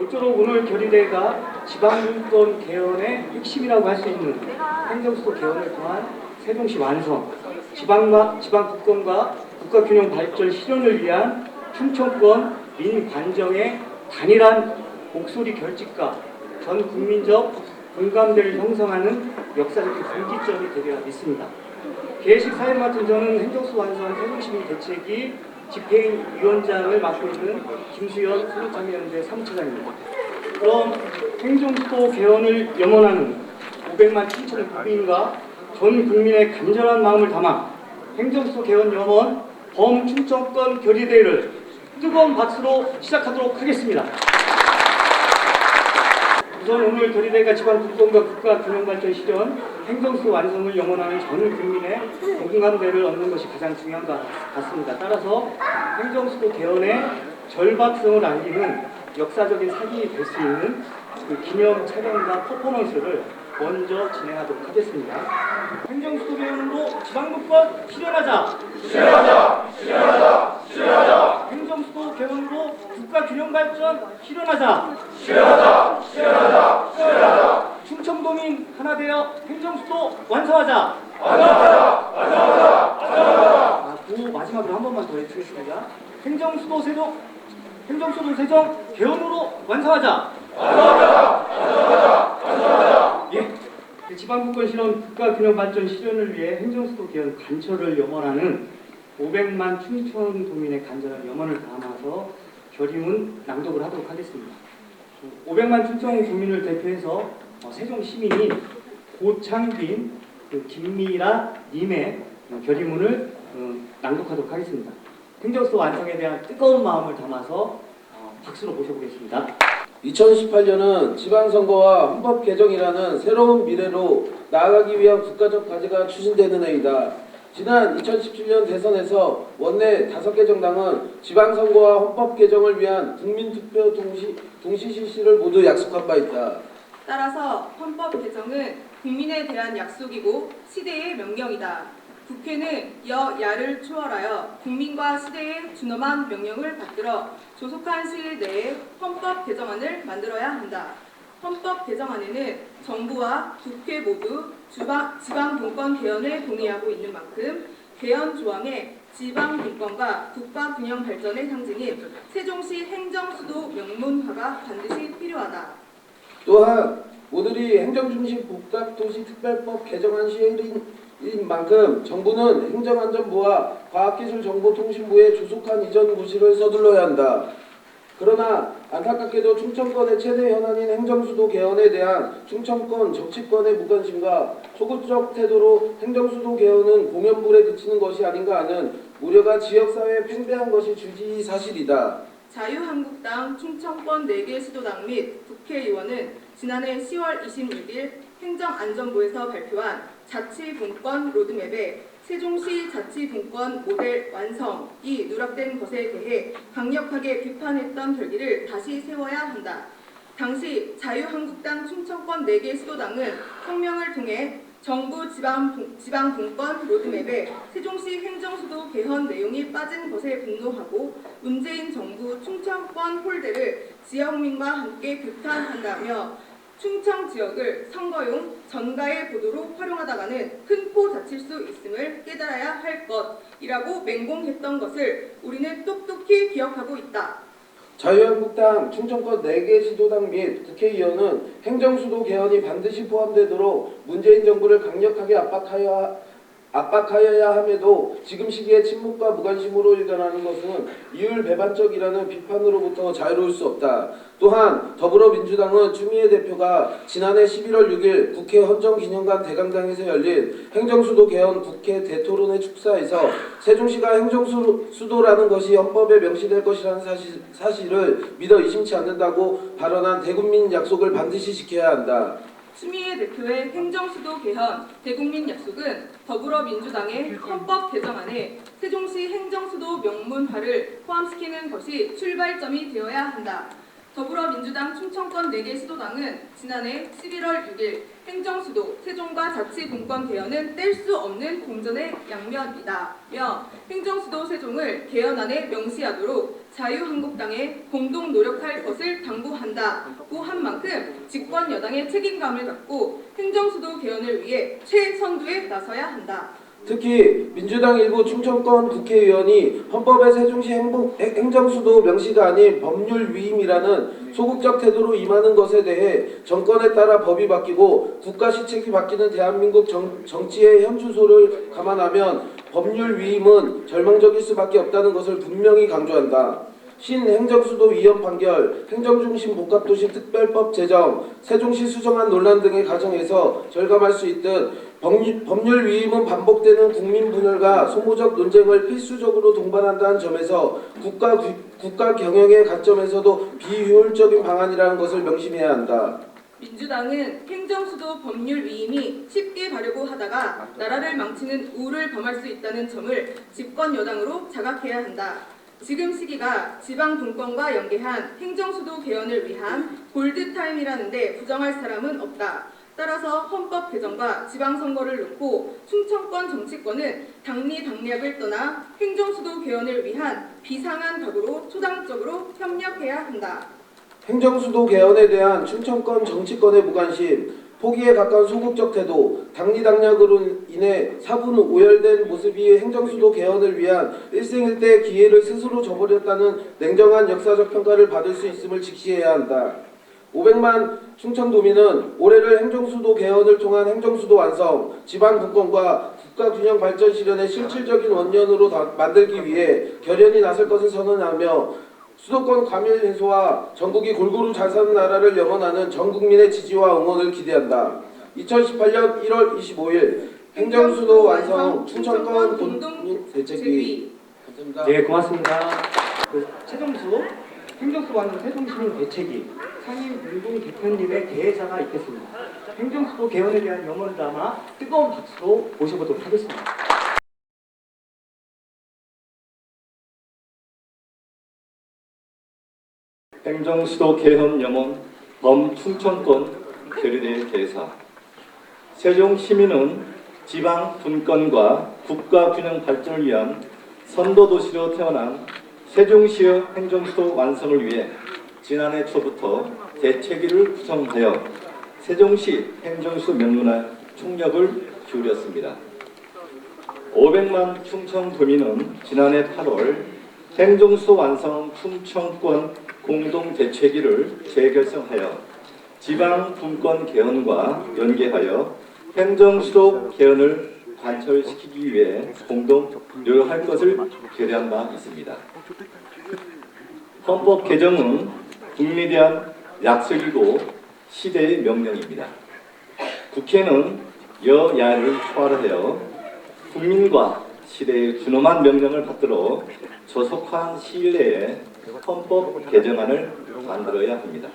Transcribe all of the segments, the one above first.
모쪼록 오늘 결의대가 지방분권 개헌의 핵심이라고 할 수 있는 행정수도 개헌을 통한 세종시 완성, 지방분권과 국가균형 발전 실현을 위한 충청권 민관정의 단일한 목소리 결집과 전 국민적 공감대를 형성하는 역사적인 분기점이 되리라 믿습니다. 개회식 사회를 맡은 저는 행정수 완성 세종시민 대책위 집행위원장을 맡고 있는 김수현 세종참여연대 사무처장입니다. 그럼 행정수도 개헌을 염원하는 500만 7천 국민과 전 국민의 간절한 마음을 담아 행정수도 개헌 염원 범충청권 결의대회를 뜨거운 박수로 시작하도록 하겠습니다. 우선 오늘 결의대가 지방분권과 국가균형발전 실현, 행정수도 완성을 염원하는 전 국민의 공감대를 얻는 것이 가장 중요한 것 같습니다. 따라서 행정수도 개헌의 절박성을 안기는 역사적인 사진이 될 수 있는 그 기념 촬영과 퍼포먼스를 먼저 진행하도록 하겠습니다. 행정수도 개헌으로 지방분권 실현하자! 실현하자! 실현하자! 실현하자! 행정수도 개헌으로 국가균형발전 실현하자! 실현하자! 실현하자! 실현하자! 충청도민 하나 되어 행정수도 완성하자! 완성하자! 완성하자! 완성하자! 그 마지막으로 한 번만 더 해주겠습니다. 행정수도 세종 개헌으로 완성하자! 완성하자! 완성하자! 완성하자! 예, 지방분권 실현, 국가균형발전 실현을 위해 행정수도 개헌 관철을 염원하는 500만 충청도민의 간절한 염원을 담아서 결의문 낭독을 하도록 하겠습니다. 500만 충청도민을 대표해서 세종 시민인 고창빈, 김미라 님의 결의문을 낭독하도록 하겠습니다. 행정수도 완성에 대한 뜨거운 마음을 담아서 박수로 모셔보겠습니다. 2018년은 지방선거와 헌법 개정이라는 새로운 미래로 나아가기 위한 국가적 과제가 추진되는 해이다. 지난 2017년 대선에서 원내 5개 정당은 지방선거와 헌법 개정을 위한 국민투표 동시 실시를 모두 약속한 바 있다. 따라서 헌법 개정은 국민에 대한 약속이고 시대의 명령이다. 국회는 여야를 초월하여 국민과 시대에 준엄한 명령을 받들어 조속한 시일 내에 헌법 개정안을 만들어야 한다. 헌법 개정안에는 정부와 국회 모두 지방분권 개헌에 동의하고 있는 만큼 개헌 조항에 지방분권과 국가균형 발전의 상징인 세종시 행정수도 명문화가 반드시 필요하다. 또한 오늘이 행정중심 복합도시특별법 개정안 시일인 만큼 정부는 행정안전부와 과학기술정보통신부의 조속한 이전 고시를 서둘러야 한다. 그러나 안타깝게도 충청권의 최대 현안인 행정수도 개헌에 대한 충청권 정치권의 무관심과 소극적 태도로 행정수도 개헌은 공연불에 그치는 것이 아닌가 하는 우려가 지역사회에 팽배한 것이 주지사실이다. 자유한국당 충청권 4개 시도당 및 국회의원은 지난해 10월 26일 행정안전부에서 발표한 자치분권 로드맵에 세종시 자치분권 모델 완성이 누락된 것에 대해 강력하게 비판했던 결기를 다시 세워야 한다. 당시 자유한국당 충청권 4개 시도당은 성명을 통해 정부 지방분권 로드맵에 세종시 행정수도 개헌 내용이 빠진 것에 분노하고 문재인 정부 충청권 홀대를 지역민과 함께 규탄한다며 충청 지역을 선거용 전가의 보도로 활용하다가는 큰 포 다칠 수 있음을 깨달아야 할 것이라고 맹공했던 것을 우리는 똑똑히 기억하고 있다. 자유한국당 충청권 4개 시도당 및 국회의원은 행정수도 개헌이 반드시 포함되도록 문재인 정부를 강력하게 압박하여야 함에도 지금 시기에 침묵과 무관심으로 일관하는 것은 이율배반적이라는 비판으로부터 자유로울 수 없다. 또한 더불어민주당은 추미애 대표가 지난해 11월 6일 국회 헌정기념관 대강당에서 열린 행정수도 개헌 국회 대토론회 축사에서 세종시가 행정수도라는 것이 헌법에 명시될 것이라는 사실을 믿어 의심치 않는다고 발언한 대국민 약속을 반드시 지켜야 한다. 추미애 대표의 행정수도 개헌 대국민 약속은 더불어민주당의 헌법 개정안에 세종시 행정수도 명문화를 포함시키는 것이 출발점이 되어야 한다. 더불어민주당 충청권 4개 시도당은 지난해 11월 6일 행정수도 세종과 자치분권 개헌은 뗄 수 없는 공전의 양면이다며 행정수도 세종을 개헌안에 명시하도록 자유한국당에 공동 노력할 것을 당부한다. 한다고 한 만큼 집권 여당의 책임감을 갖고 행정수도 개헌을 위해 최선두에 나서야 한다. 특히 민주당 일부 충청권 국회의원이 헌법에 세종시 행정수도 명시가 아닌 법률 위임이라는 소극적 태도로 임하는 것에 대해 정권에 따라 법이 바뀌고 국가 시책이 바뀌는 대한민국 정치의 현주소를 감안하면 법률 위임은 절망적일 수밖에 없다는 것을 분명히 강조한다. 신행정수도 위헌 판결, 행정중심 복합도시 특별법 제정, 세종시 수정안 논란 등의 과정에서 절감할 수 있듯 법률 위임은 반복되는 국민 분열과 소모적 논쟁을 필수적으로 동반한다는 점에서 국가 경영의 관점에서도 비효율적인 방안이라는 것을 명심해야 한다. 민주당은 행정수도 법률 위임이 쉽게 가려고 하다가 나라를 망치는 우를 범할 수 있다는 점을 집권 여당으로 자각해야 한다. 지금 시기가 지방 분권과 연계한 행정수도 개헌을 위한 골드타임이라는데 부정할 사람은 없다. 따라서 헌법 개정과 지방선거를 놓고 충청권 정치권은 당리당략을 떠나 행정수도 개헌을 위한 비상한 각오로 초당적으로 협력해야 한다. 행정수도 개헌에 대한 충청권 정치권의 무관심, 포기에 가까운 소극적 태도, 당리당략으로 인해 사분 오열된 모습이 행정수도 개헌을 위한 일생일대의 기회를 스스로 저버렸다는 냉정한 역사적 평가를 받을 수 있음을 직시해야 한다. 500만 충청도민은 올해를 행정수도 개헌을 통한 행정수도 완성, 지방분권과 국가균형 발전 실현의 실질적인 원년으로 만들기 위해 결연히 나설 것을 선언하며 수도권 과밀 해소와 전국이 골고루 잘 사는 나라를 염원하는 전 국민의 지지와 응원을 기대한다. 2018년 1월 25일 행정수도 완성 충청권 공동 대책위. 감사합니다. 네, 고맙습니다. 최종수 행정수도 완성 세종시민 대책위 상임운동 대표님의 대사가 있겠습니다. 행정수도 개헌에 대한 염원을 담아 뜨거운 박수로 모셔보도록 하겠습니다. 행정수도 개헌 염원 범충청권 결의대 대사. 세종시민은 지방 분권과 국가 균형 발전을 위한 선도도시로 태어난 세종시의 행정수도 완성을 위해 지난해 초부터 대책위를 구성하여 세종시 행정수도 명문화에 총력을 기울였습니다. 500만 충청도민은 지난해 8월 행정수도 완성 충청권 공동대책위를 재결성하여 지방분권 개헌과 연계하여 행정수도 개헌을 관철시키기 위해 공동 노력할 것을 결의한 바 있습니다. 헌법 개정은 국민에 대한 약속이고 시대의 명령입니다. 국회는 여야를 초월하여 국민과 시대의 준엄한 명령을 받들어 조속한 시일 내에 헌법 개정안을 만들어야 합니다.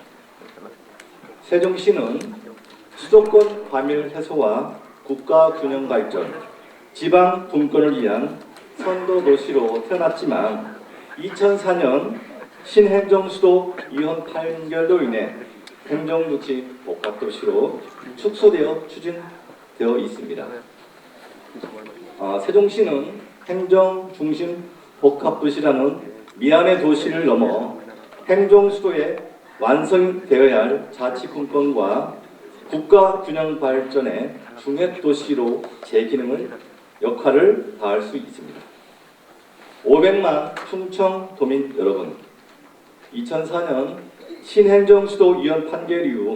세종시는 수도권 과밀 해소와 국가 균형 발전, 지방 분권을 위한 선도도시로 태어났지만 2004년 신행정수도 위헌 판결로 인해 행정도시 복합도시로 축소되어 추진되어 있습니다. 세종시는 행정중심 복합도시라는 미안의 도시를 넘어 행정수도에 완성되어야 할 자치분권과 국가균형 발전의 중핵도시로 제 역할을 다할 수 있습니다. 500만 충청도민 여러분, 2004년 신행정수도 위헌 판결 이후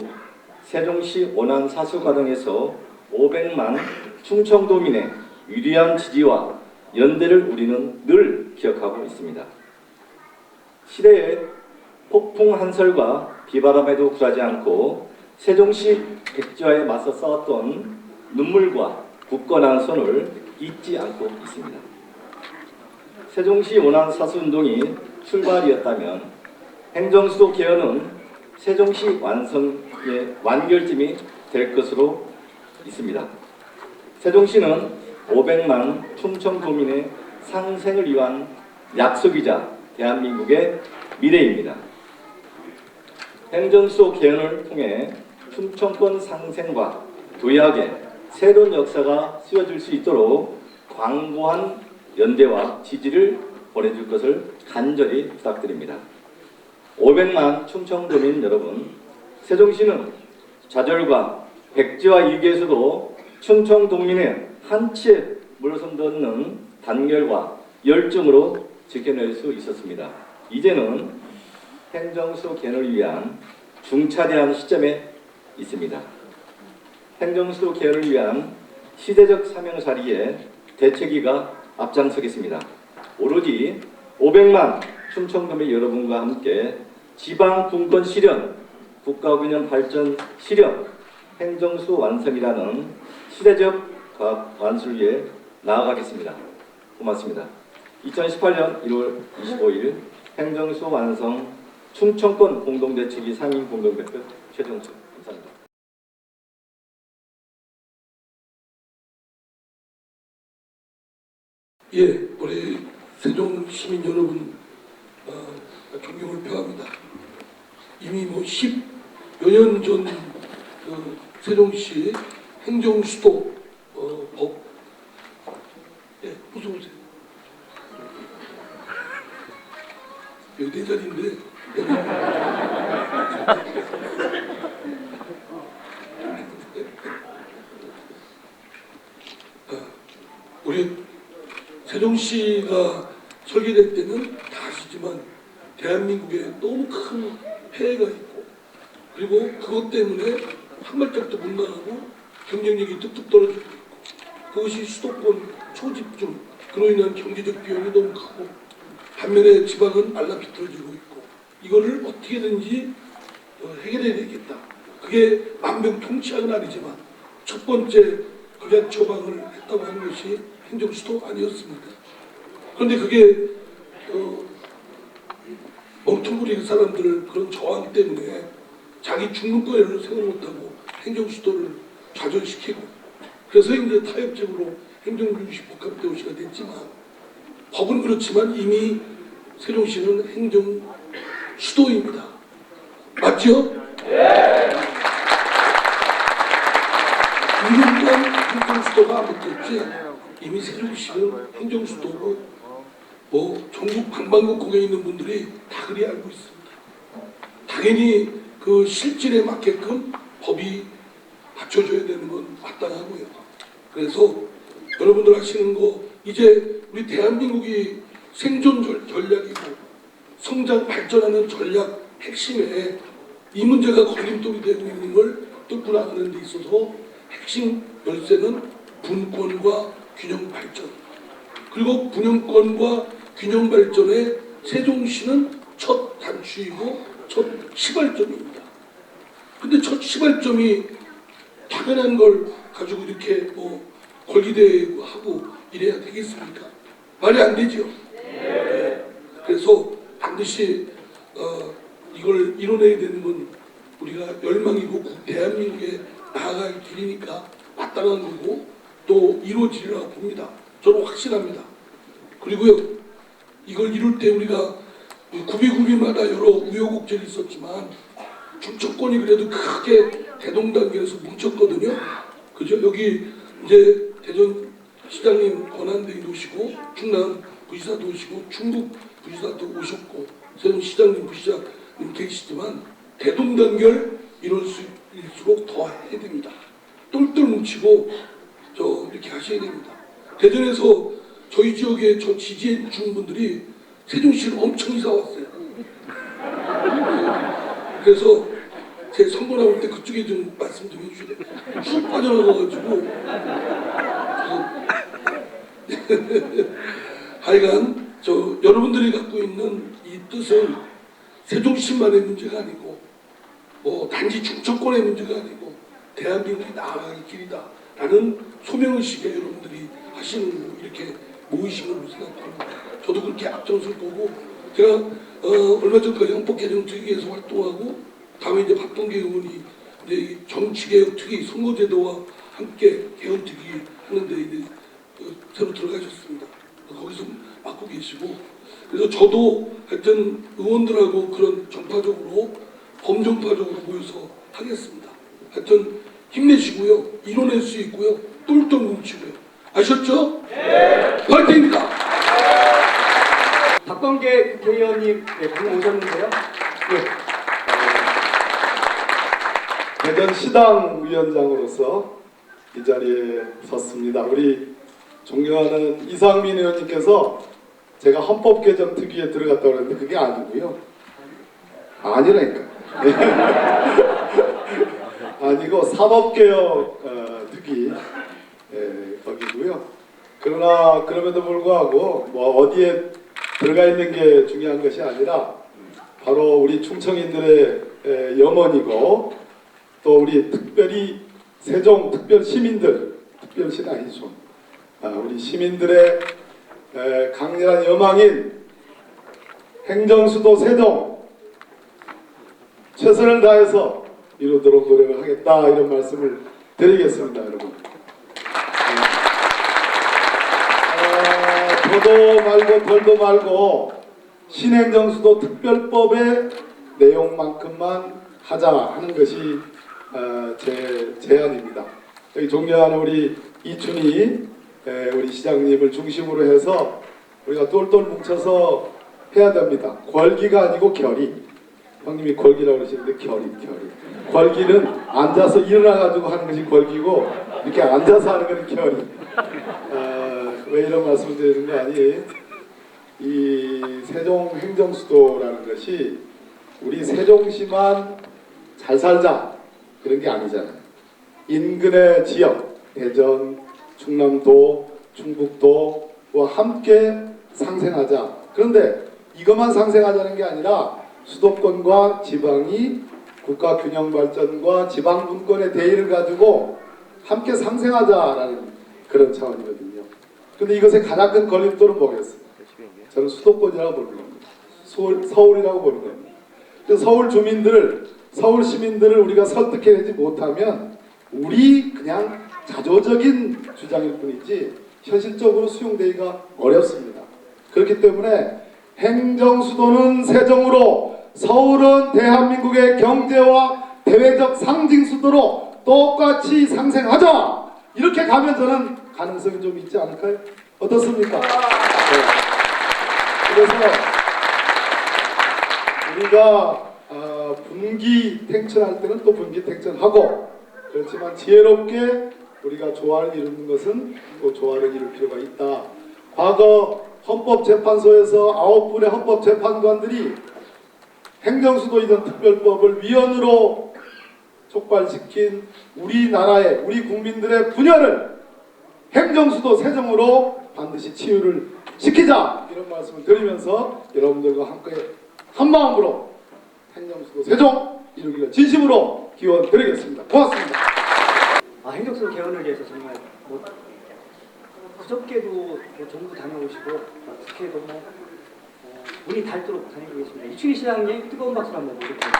세종시 원안 사수 과정에서 500만 충청도민의 유리한 지지와 연대를 우리는 늘 기억하고 있습니다. 시대의 폭풍 한설과 비바람에도 굴하지 않고 세종시 백지화에 맞서 싸웠던 눈물과 굳건한 손을 잊지 않고 있습니다. 세종시 원안 사수운동이 출발이었다면 행정수도 개헌은 세종시 완성의 완결점이 될 것으로 있습니다. 세종시는 500만 충청도민의 상생을 위한 약속이자 대한민국의 미래입니다. 행정수도 개헌을 통해 충청권 상생과 도약의 새로운 역사가 쓰여질 수 있도록 광고한 연대와 지지를 보내줄 것을 간절히 부탁드립니다. 500만 충청도민 여러분, 세종시는 좌절과 백지와 위기에서도 충청도민의 한치의 물러섬도 없는 단결과 열정으로 지켜낼 수 있었습니다. 이제는 행정수 개헌을 위한 중차대한 시점에 있습니다. 행정수 개헌을 위한 시대적 사명 자리에 대책위가 앞장서겠습니다. 오로지 500만 충청도민 여러분과 함께 지방 분권 실현, 국가균형 발전 실현, 행정수 완성이라는 시대적 완수를 위해 나아가겠습니다. 고맙습니다. 2018년 1월 25일 행정수 완성 충청권 공동대책위 상임 공동대표 최정수 감사합니다. 예, 우리 세종 시민 여러분 존경을 표합니다. 이미 뭐 10여 년 전 세종시 행정수도 법 무슨 오세요? 여기 내 자리인데 우리 세종시가 설계될 때는 다 아시지만 대한민국에 너무 큰 폐해가 있고 그리고 그것 때문에 한 발짝도 못 나가고 경쟁력이 뚝뚝 떨어지고 있고 그것이 수도권 초집중 그로 인한 경제적 비용이 너무 크고 반면에 지방은 말라비틀어지고 있고 이거를 어떻게든지 해결해야 되겠다. 그게 만병통치약은 아니지만 첫 번째 그냥 처방을 했다고 하는 것이 행정수도 아니었습니다. 그런데 그게 멍텅구리 사람들 그런 저항 때문에 자기 중문권을 생각 못하고 행정수도를 좌절시키고 그래서 이제 타협적으로 행정중시 복합대도시가 됐지만 법은 그렇지만 이미 세종시는 행정수도입니다. 맞죠? 이름만 행정수도가 안 붙었지 이미 세종시는 행정수도고 뭐 전국 방방곡곡에 있는 분들이 다 그리 알고 있습니다. 당연히 그 실질에 맞게끔 법이 받쳐줘야 되는 건 마땅하고요. 그래서 여러분들 하시는 거 이제 우리 대한민국이 생존 전략이고 성장 발전하는 전략 핵심에 이 문제가 걸림돌이 되고 있는 걸 뚫고 나가는 데 있어서 핵심 열쇠는 분권과 균형 발전. 그리고 분권과 균형 발전에 세종시는 첫 단추이고 첫 시발점입니다. 근데 첫 시발점이 당연한 걸 가지고 이렇게 뭐 걸기대고 하고 이래야 되겠습니까? 말이 안 되죠. 네. 그래서 반드시 이걸 이뤄내야 되는 건 우리가 열망이고 대한민국에 나아갈 길이니까 마땅한 거고 또 이루어지리라고 봅니다. 저는 확신합니다. 그리고요 이걸 이룰 때 우리가 구비구비마다 여러 우여곡절이 있었지만 충청권이 그래도 크게 대동단결해서 뭉쳤거든요. 그죠? 여기 이제 대전 시장님 권한대행도 오시고 충남 부지사도 오시고 충북 부지사도 오셨고 세종 시장님 부시장님 계시지만 대동단결 이룰 수 있을수록 더 해야 됩니다. 똘똘 뭉치고 이렇게 하셔야 됩니다. 대전에서 저희 지역에 저 지지해 주는 분들이 세종시를 엄청 이사 왔어요. 그래서 제 선거 나올 때 그쪽에 좀 말씀 좀 해주셔야 돼요. 쭉 빠져나가가지고 하여간 여러분들이 갖고 있는 이 뜻은 세종시만의 문제가 아니고 단지 충청권의 문제가 아니고 대한민국이 나아갈 길이다 라는 소명의식에 여러분들이 하시는 거 이렇게 모이신 걸로 생각합니다. 저도 그렇게 앞장설 거고 제가 얼마 전까지 헌법개정특위에서 활동하고 다음에 이제 박범계 의원이 이제 정치개혁특위 선거제도와 함께 개헌특위 하는데 이제 새로 들어가셨습니다. 거기서 맡고 계시고 그래서 저도 하여튼 의원들하고 그런 정파적으로 범정파적으로 모여서 하겠습니다. 하여튼 힘내시고요. 이뤄낼 수 있고요. 똘똘 뭉치고요. 아셨죠? 네. 파이팅입니다. 박범계 국회의원님 방금 오셨는데요. 대전시당 위원장으로서 이 자리에 섰습니다. 우리 존경하는 이상민 의원님께서 제가 헌법 개정 특위에 들어갔다고 그랬는데 그게 아니고요. 아니라니까. 아니고 사법개혁 특위 거기고요. 그러나 그럼에도 불구하고 뭐 어디에 들어가 있는 게 중요한 것이 아니라 바로 우리 충청인들의 염원이고 또 우리 특별히 세종 특별 시민들, 특별시는 아니죠. 우리 시민들의 강렬한 여망인 행정수도 세종 최선을 다해서 이루도록 노력을 하겠다 이런 말씀을 드리겠습니다, 여러분. 더도 말고 덜도 말고 신행정수도 특별법의 내용만큼만 하자 하는 것이 제 제안입니다. 여기 존경하는 우리 이춘희 우리 시장님을 중심으로 해서 우리가 똘똘 뭉쳐서 해야 됩니다. 궐기가 아니고 결의. 형님이 궐기라고 그러시는데 결의. 궐기는 앉아서 일어나가지고 하는 것이 궐기고 이렇게 앉아서 하는 것은 결의. 왜 이런 말씀을 드리는 거 아니? 이 세종 행정수도라는 것이 우리 세종시만 잘 살자 그런 게 아니잖아요. 인근의 지역, 대전, 충남도, 충북도와 함께 상생하자. 그런데 이것만 상생하자는 게 아니라 수도권과 지방이 국가 균형 발전과 지방 분권의 대의를 가지고 함께 상생하자라는 그런 차원이거든요. 근데 이것의 가장 큰 걸림돌은 뭐겠어요? 저는 수도권이라고 보는 겁니다. 서울이라고 보는 겁니다. 서울 주민들을, 서울 시민들을 우리가 설득해내지 못하면 우리 그냥 자조적인 주장일 뿐이지 현실적으로 수용되기가 어렵습니다. 그렇기 때문에 행정수도는 세종으로, 서울은 대한민국의 경제와 대외적 상징수도로 똑같이 상생하자. 이렇게 가면 저는 가능성이 좀 있지 않을까요? 어떻습니까? 네. 그래서 우리가 분기 탱천할 때는 또 분기 탱천하고, 그렇지만 지혜롭게 우리가 조화를 이루는 것은 또 조화를 이룰 필요가 있다. 과거 헌법재판소에서 9분의 헌법재판관들이 행정수도이던 특별법을 위헌으로 촉발시킨 우리나라의, 우리 국민들의 분열을 행정수도 세종으로 반드시 치유를 시키자, 이런 말씀을 드리면서 여러분들과 함께 한마음으로 행정수도 세종 이루기를 진심으로 기원 드리겠습니다. 고맙습니다. 행정수도 개헌을 위해서 정말 그저께도 정부 다녀오시고 특혜도 문이 닳도록 다니고 계십니다. 이춘희 시장님 뜨거운 박수 한번 부탁드립니다.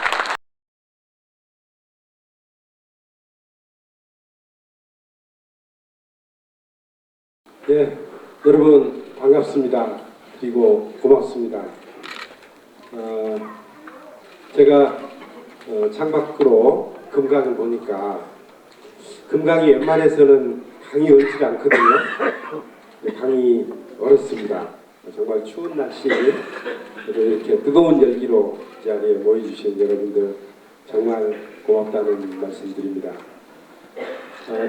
네, 여러분 반갑습니다. 그리고 고맙습니다. 제가 창밖으로 금강을 보니까 금강이 웬만해서는 강이 얼지 않거든요. 강이 얼었습니다. 정말 추운 날씨 이렇게 뜨거운 열기로 이 자리에 모여주신 여러분들 정말 고맙다는 말씀드립니다.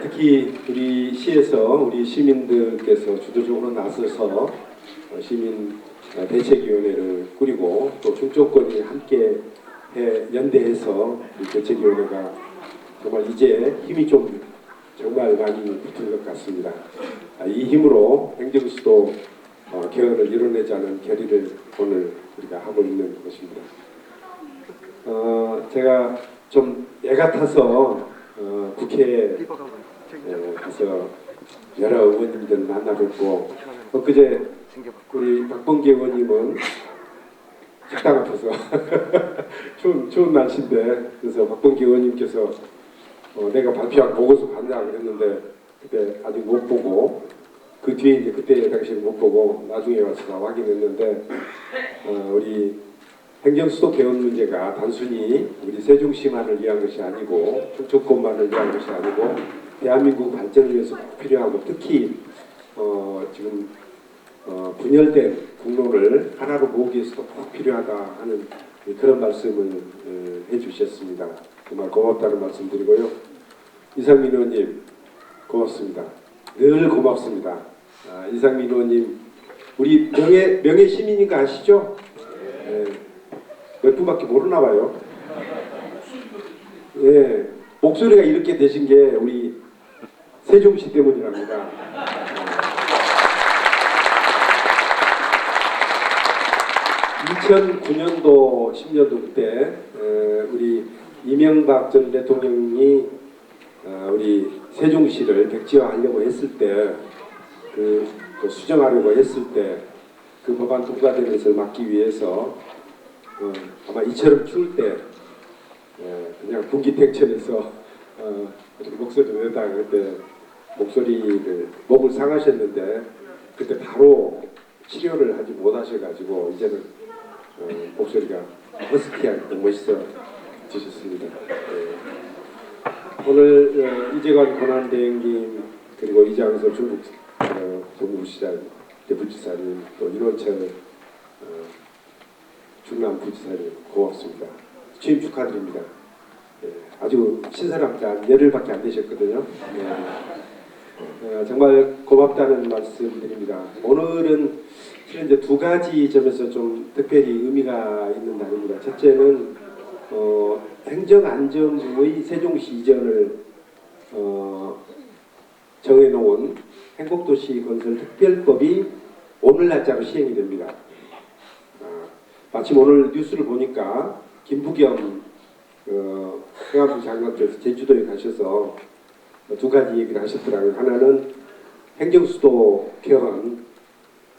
특히 우리 시에서 우리 시민들께서 주도적으로 나서서 시민 대책위원회를 꾸리고 또 중조권이 함께 연대해서 이 대책위원회가 정말 이제 힘이 좀 정말 많이 붙은 것 같습니다. 이 힘으로 행정수도 개헌을 이뤄내자는 결의를 오늘 우리가 하고 있는 것입니다. 제가 좀 애 같아서 국회에 가서 여러 의원님들 만나뵙고 그제 우리 박범계 의원님은 식당 앞에서 추운 날씨인데 그래서 박범계 의원님께서 내가 발표한 보고서 봤냐 그랬는데 그때 아직 못 보고 그 뒤에 이제 그때 당시에 못 보고 나중에 와서 확인했는데 우리 행정수도 개헌 문제가 단순히 우리 세종시만을 위한 것이 아니고 충청권만을 위한 것이 아니고 대한민국 발전을 위해서 꼭 필요하고 특히 지금 분열된 국로를 하나로 모으기 위해서도 꼭 필요하다 하는 그런 말씀을 해주셨습니다. 정말 고맙다는 말씀드리고요. 이상민 의원님 고맙습니다. 늘 고맙습니다. 이상민 의원님 우리 명예 시민인 거 아시죠? 몇 분밖에 모르나 봐요. 예, 목소리가 이렇게 되신 게 우리 세종시 때문이랍니다. 2009년도 10년도 그때 우리 이명박 전 대통령이 우리 세종시를 백지화하려고 했을 때 그 수정하려고 했을 때 그 법안 통과되는 것을 막기 위해서 아마 이처럼 추울 때 그냥 분기택천에서 이렇게 목소리를 내다가 그때 목을 상하셨는데 그때 바로 치료를 하지 못하셔가지고 이제는 목소리가 허스키하게 멋있어지셨습니다. 오늘 이재관 권한대행님 그리고 이장섭 중국 정무부시장 대부지사님 또 윤원철 충남부지사님 고맙습니다. 취임 축하드립니다. 아주 신사람자 열흘밖에 안 되셨거든요. 정말 고맙다는 말씀드립니다. 오늘은 실은 이제 두 가지 점에서 좀 특별히 의미가 있는 날입니다. 첫째는 행정안전부의 세종시 이전을 정해놓은 행복도시 건설 특별법이 오늘 날짜로 시행이 됩니다. 마침 오늘 뉴스를 보니까 김부겸 행안부 장관께서 제주도에 가셔서 두 가지 얘기를 하셨더라고요. 하나는 행정수도 개헌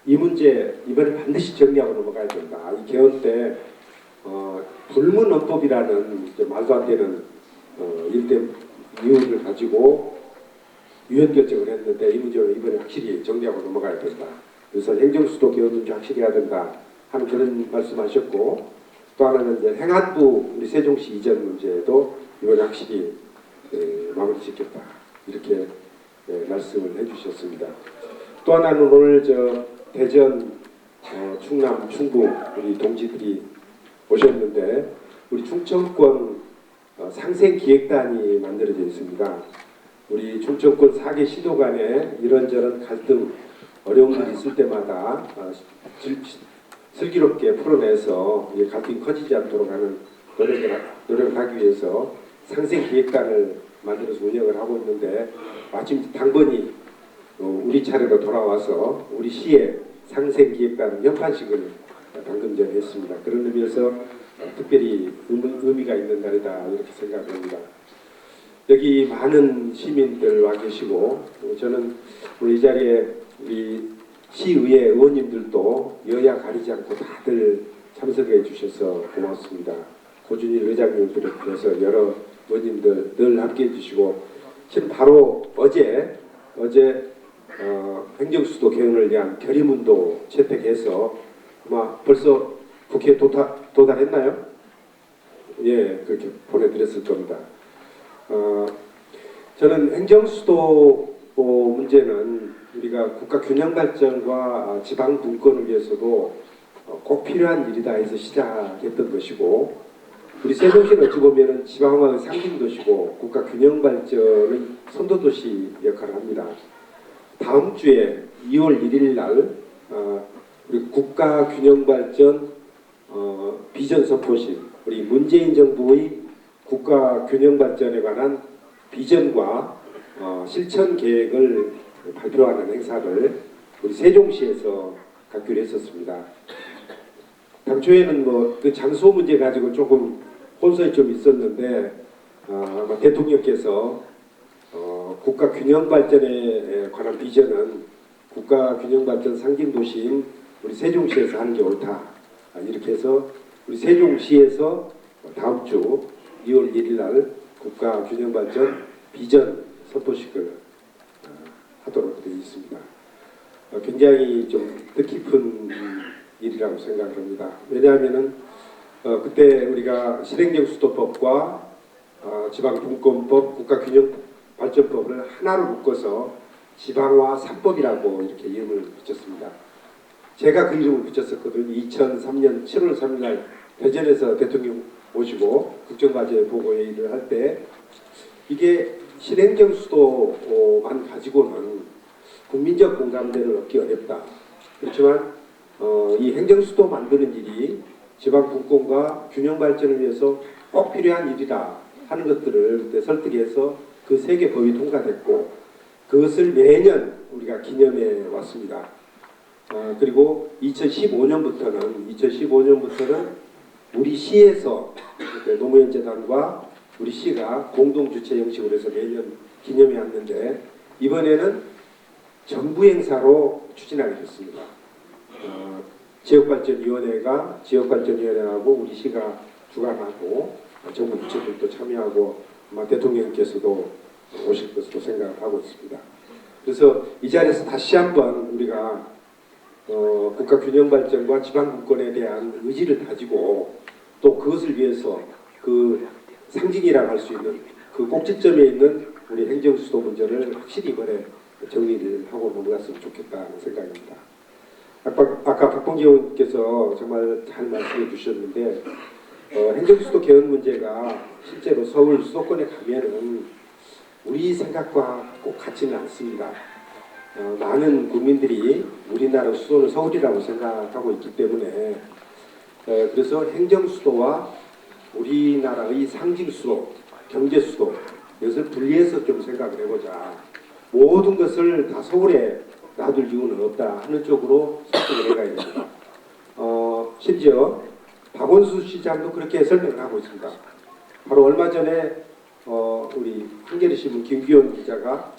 이 문제 이번에 반드시 정리하고 넘어가야 된다. 이 개헌 때 불문헌법이라는 말도 안 되는 일대 이유를 가지고 유연 결정을 했는데 이 문제는 이번에 확실히 정리하고 넘어가야 된다. 그래서 행정수도 개헌 문제 확실히 해야 된다 하는 그런 말씀하셨고 또 하나는 이제 행안부 우리 세종시 이전 문제도 이번에 확실히 마무리 짓겠다 이렇게 말씀을 해주셨습니다. 또 하나는 오늘 대전, 충남, 충북 우리 동지들이 오셨는데 우리 충청권 상생기획단이 만들어져 있습니다. 우리 충청권 4개 시도 간에 이런저런 갈등, 어려움들이 있을 때마다 슬기롭게 풀어내서 갈등이 커지지 않도록 하는 노력을 하기 위해서 상생기획단을 만들어서 운영을 하고 있는데 마침 당번이 우리 차례로 돌아와서 우리 시에 상생기획단 연판식을 방금 전에 했습니다. 그런 의미에서 특별히 의미가 있는 날이다 이렇게 생각합니다. 여기 많은 시민들 와 계시고 저는 우리 이 자리에 우리 시의회 의원님들도 여야 가리지 않고 다들 참석해 주셔서 고맙습니다. 고준일 의장님들에 비해서 여러 의원님들 늘 함께해 주시고 지금 바로 어제 행정수도 개헌을 위한 결의문도 채택해서 아마 벌써 국회에 도달했나요? 예, 그렇게 보내드렸을 겁니다. 저는 행정수도 문제는 우리가 국가 균형 발전과 지방 분권을 위해서도 꼭 필요한 일이다 해서 시작했던 것이고 우리 세종시는 어찌 보면 지방화의 상징도시고 국가 균형 발전의 선도도시 역할을 합니다. 다음 주에 2월 1일 날 우리 국가 균형 발전 비전 선포식 우리 문재인 정부의 국가 균형 발전에 관한 비전과 실천 계획을 발표하는 행사를 우리 세종시에서 갖기로 했었습니다. 당초에는 그 장소 문제 가지고 조금 혼선이 좀 있었는데 아마 대통령께서 국가 균형 발전에 관한 비전은 국가 균형 발전 상징 도시인 우리 세종시에서 하는 게 옳다. 이렇게 해서 우리 세종시에서 다음 주 2월 1일 날 국가 균형 발전 비전 선포식을 하도록 되어 있습니다. 굉장히 좀 뜻깊은 일이라고 생각합니다. 왜냐하면은 그때 우리가 실행정수도법과 지방분권법, 국가균형발전법을 하나로 묶어서 지방화 3법이라고 이렇게 이름을 붙였습니다. 제가 그 이름을 붙였었거든요. 2003년 7월 3일 날 대전에서 대통령 모시고 국정과제 보고회의를 할 때 이게 신행정 수도만 가지고는 국민적 공감대를 얻기 어렵다. 그렇지만 이 행정 수도 만드는 일이 지방 분권과 균형 발전을 위해서 꼭 필요한 일이다 하는 것들을 그때 설득해서 그 세 개 법이 통과됐고 그것을 매년 우리가 기념해 왔습니다. 그리고 2015년부터는 우리 시에서 노무현 재단과 우리 시가 공동 주최 형식으로 해서 매년 기념해 왔는데 이번에는 정부 행사로 추진하게 됐습니다. 지역발전위원회가 지역발전위원회하고 우리 시가 주관하고 정부 부처들도 참여하고 아마 대통령께서도 오실 것으로 생각하고 있습니다. 그래서 이 자리에서 다시 한번 우리가 국가 균형 발전과 지방 분권에 대한 의지를 다지고 또 그것을 위해서 그 상징이라고 할 수 있는 그 꼭지점에 있는 우리 행정수도 문제를 확실히 이번에 정리를 하고 넘어갔으면 좋겠다는 생각입니다. 아까 박봉기 의원께서 정말 잘 말씀해 주셨는데 행정수도 개헌 문제가 실제로 서울 수도권에 가면은 우리 생각과 꼭 같지는 않습니다. 많은 국민들이 우리나라 수도는 서울이라고 생각하고 있기 때문에 그래서 행정수도와 우리나라의 상징수도, 경제수도 이것을 분리해서 좀 생각을 해보자. 모든 것을 다 서울에 놔둘 이유는 없다 하는 쪽으로 설득을 해가야 됩니다. 심지어 박원순 시장도 그렇게 설명을 하고 있습니다. 바로 얼마 전에 우리 한겨레신문 김규현 기자가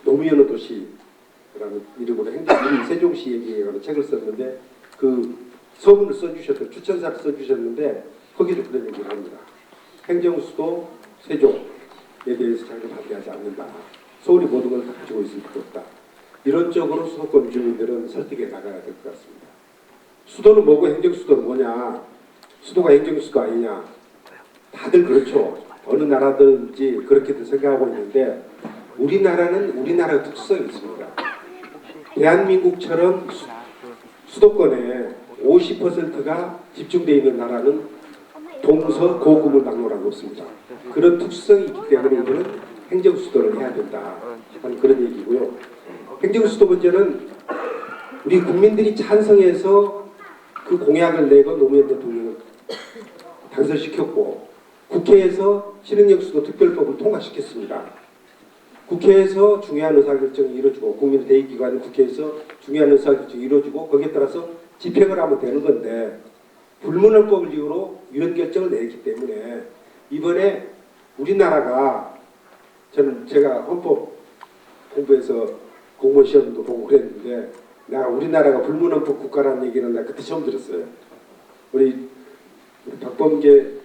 노무현의 도시라는 이름으로 우리 세종시 얘기에 관한 책을 썼는데 그 서문을 써주셨던 추천사를 써주셨는데 거기도 그런 얘기를 합니다. 행정수도 세종에 대해서 자기가 반대하지 않는다. 서울이 모든 걸 다 가지고 있을 필요 없다. 이런 쪽으로 수도권 주민들은 설득해 나가야 될 것 같습니다. 수도는 뭐고 행정수도는 뭐냐? 수도가 행정수도 아니냐? 다들 그렇죠. 어느 나라든지 그렇게들 생각하고 있는데 우리나라는 우리나라 특성이 있습니다. 대한민국처럼 수도권에 50%가 집중되어 있는 나라는 동서 고금을 막론하고 없습니다. 그런 특성이 있기 때문에 우리는 행정수도를 해야 된다 하는 그런 얘기고요. 행정수도 문제는 우리 국민들이 찬성해서 그 공약을 내고 노무현 대통령을 당선시켰고 국회에서 신흥역수도 특별법을 통과시켰습니다. 국회에서 중요한 의사결정이 이루어지고 국민 대의기관은 국회에서 중요한 의사결정이 이루어지고 거기에 따라서 집행을 하면 되는 건데 불문헌법을 이유로 위헌결정을 내기 때문에 이번에 우리나라가 제가 헌법 공부해서 공무원 시험도 공부를 했는데 내가 우리나라가 불문헌법 국가라는 얘기는 내가 그때 처음 들었어요. 우리 박범계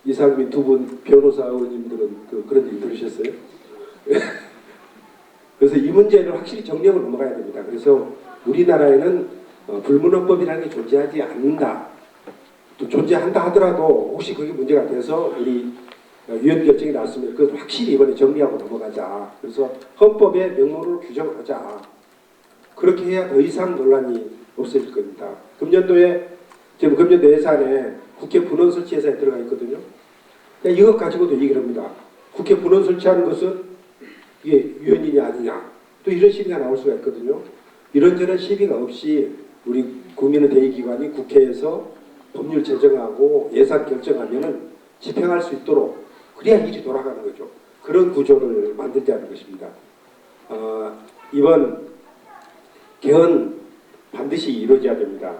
이상민 두 분 변호사 의원님들은 그런 얘기 들으셨어요? 그래서 이 문제는 확실히 정리하고 넘어가야 됩니다. 그래서 우리나라에는 불문헌법이라는 게 존재하지 않는다. 또 존재한다 하더라도 혹시 그게 문제가 돼서 우리 위헌 결정이 났으면 그것도 확실히 이번에 정리하고 넘어가자. 그래서 헌법에 명문으로 규정을 하자. 그렇게 해야 더 이상 논란이 없어질 겁니다. 지금 금년도 예산에 국회 분원 설치 예산에 들어가 있거든요. 이것 가지고도 얘기를 합니다. 국회 분원 설치하는 것은 이게 위헌이냐 아니냐 또 이런 시비가 나올 수가 있거든요. 이런저런 시비가 없이 우리 국민의 대의기관이 국회에서 법률 제정하고 예산 결정하면은 집행할 수 있도록 그래야 일이 돌아가는 거죠. 그런 구조를 만들자는 것입니다. 이번 개헌 반드시 이루어져야 됩니다.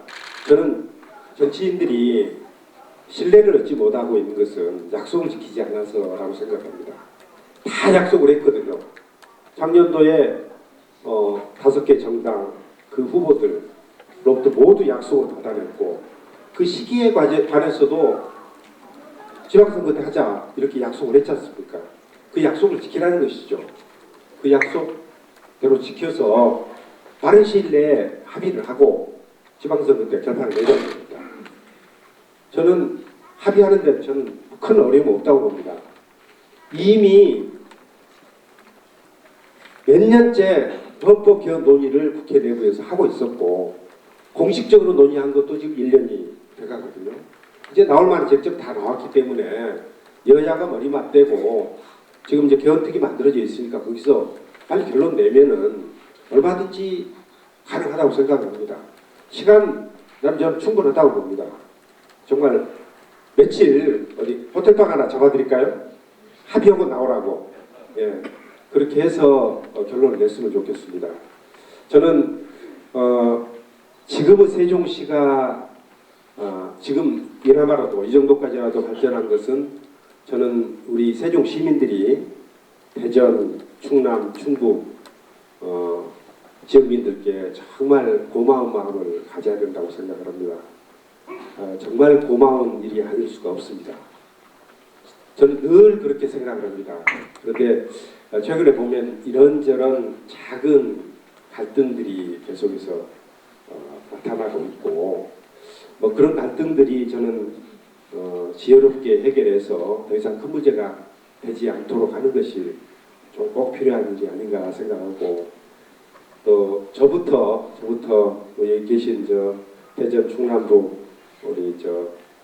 저는 정치인들이 신뢰를 얻지 못하고 있는 것은 약속을 지키지 않아서라고 생각합니다. 다 약속을 했거든요. 작년도에 5개 정당 그 후보들로부터 모두 약속을 받아냈고 그 시기에 관해서도 지방선거 때 하자 이렇게 약속을 했지 않습니까? 그 약속을 지키라는 것이죠. 그 약속대로 지켜서 빠른 시일 내에 합의를 하고 지방선거 때 결판을 내자는 겁니다. 저는 합의하는 데 저는 큰 어려움이 없다고 봅니다. 이미 몇 년째 헌법 개헌 논의를 국회 내부에서 하고 있었고 공식적으로 논의한 것도 지금 1년이 돼가거든요. 이제 나올 만한 쟁점 다 나왔기 때문에 여야가 머리 맞대고 지금 이제 개헌특위 만들어져 있으니까 거기서 빨리 결론 내면은 얼마든지 가능하다고 생각합니다. 시간 저는 충분하다고 봅니다. 정말 며칠 어디 호텔방 하나 잡아드릴까요? 합의하고 나오라고. 예, 그렇게 해서 결론을 냈으면 좋겠습니다. 저는 지금의 세종시가 지금 이나마라도 이 정도까지라도 발전한 것은 저는 우리 세종 시민들이 대전, 충남, 충북 지역민들께 정말 고마운 마음을 가져야 된다고 생각을 합니다. 정말 고마운 일이 아닐 수가 없습니다. 저는 늘 그렇게 생각을 합니다. 그런데 최근에 보면 이런저런 작은 갈등들이 계속해서 나타나고 있고 뭐 그런 갈등들이 저는 지혜롭게 해결해서 더 이상 큰 문제가 되지 않도록 하는 것이 좀 꼭 필요한 일이 아닌가 생각하고 또 저부터 여기 계신 대전 충남도 우리